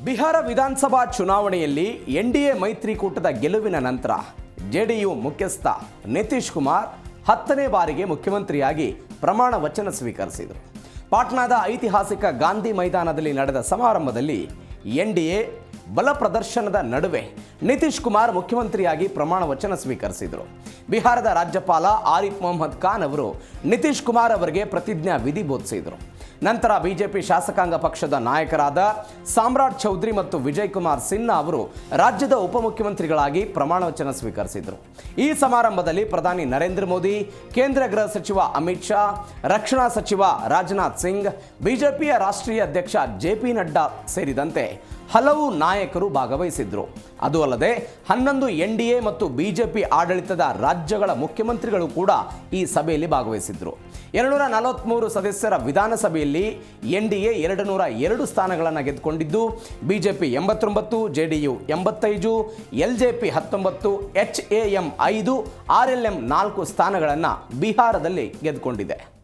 ಬಿಹಾರ ವಿಧಾನಸಭಾ ಚುನಾವಣೆಯಲ್ಲಿ ಎನ್ಡಿಎ ಮೈತ್ರಿಕೂಟದ ಗೆಲುವಿನ ನಂತರ ಜೆಡಿಯು ಮುಖ್ಯಸ್ಥ ನಿತೀಶ್ ಕುಮಾರ್ 10ನೇ ಬಾರಿಗೆ ಮುಖ್ಯಮಂತ್ರಿಯಾಗಿ ಪ್ರಮಾಣ ವಚನ ಸ್ವೀಕರಿಸಿದರು. ಪಾಟ್ನಾದ ಐತಿಹಾಸಿಕ ಗಾಂಧಿ ಮೈದಾನದಲ್ಲಿ ನಡೆದ ಸಮಾರಂಭದಲ್ಲಿ ಎನ್ಡಿಎ ಬಲ ಪ್ರದರ್ಶನದ ನಡುವೆ ನಿತೀಶ್ ಕುಮಾರ್ ಮುಖ್ಯಮಂತ್ರಿಯಾಗಿ ಪ್ರಮಾಣ ವಚನ ಸ್ವೀಕರಿಸಿದರು. ಬಿಹಾರದ ರಾಜ್ಯಪಾಲ ಆರಿಫ್ ಮೊಹಮ್ಮದ್ ಖಾನ್ ಅವರು ನಿತೀಶ್ ಕುಮಾರ್ ಅವರಿಗೆ ಪ್ರತಿಜ್ಞಾ ವಿಧಿ ಬೋಧಿಸಿದರು. ನಂತರ ಬಿಜೆಪಿ ಶಾಸಕಾಂಗ ಪಕ್ಷದ ನಾಯಕರಾದ ಸಾಮ್ರಾಟ್ ಚೌಧರಿ ಮತ್ತು ವಿಜಯ್ ಕುಮಾರ್ ಸಿನ್ಹಾ ಅವರು ರಾಜ್ಯದ ಉಪಮುಖ್ಯಮಂತ್ರಿಗಳಾಗಿ ಪ್ರಮಾಣ ವಚನ ಸ್ವೀಕರಿಸಿದರು. ಈ ಸಮಾರಂಭದಲ್ಲಿ ಪ್ರಧಾನಿ ನರೇಂದ್ರ ಮೋದಿ, ಕೇಂದ್ರ ಗೃಹ ಸಚಿವ ಅಮಿತ್ ಶಾ, ರಕ್ಷಣಾ ಸಚಿವ ರಾಜನಾಥ್ ಸಿಂಗ್, ಬಿಜೆಪಿಯ ರಾಷ್ಟ್ರೀಯ ಅಧ್ಯಕ್ಷ ಜೆಪಿ ನಡ್ಡಾ ಸೇರಿದಂತೆ ಹಲವು ನಾಯಕರು ಭಾಗವಹಿಸಿದ್ರು. ಅದು ಅಲ್ಲದೆ 11 ಎನ್ಡಿಎ ಮತ್ತು ಬಿಜೆಪಿ ಆಡಳಿತದ ರಾಜ್ಯಗಳ ಮುಖ್ಯಮಂತ್ರಿಗಳು ಕೂಡ ಈ ಸಭೆಯಲ್ಲಿ ಭಾಗವಹಿಸಿದ್ರು. 243 ಸದಸ್ಯರ ವಿಧಾನಸಭೆಯಲ್ಲಿ ಎನ್ಡಿಎ 202 ಸ್ಥಾನಗಳನ್ನು ಗೆದ್ದುಕೊಂಡಿದ್ದು, BJP 89, JDU 85, LJP 19, HAM 5, RLM 4 ಸ್ಥಾನಗಳನ್ನು ಬಿಹಾರದಲ್ಲಿ ಗೆದ್ದುಕೊಂಡಿದೆ.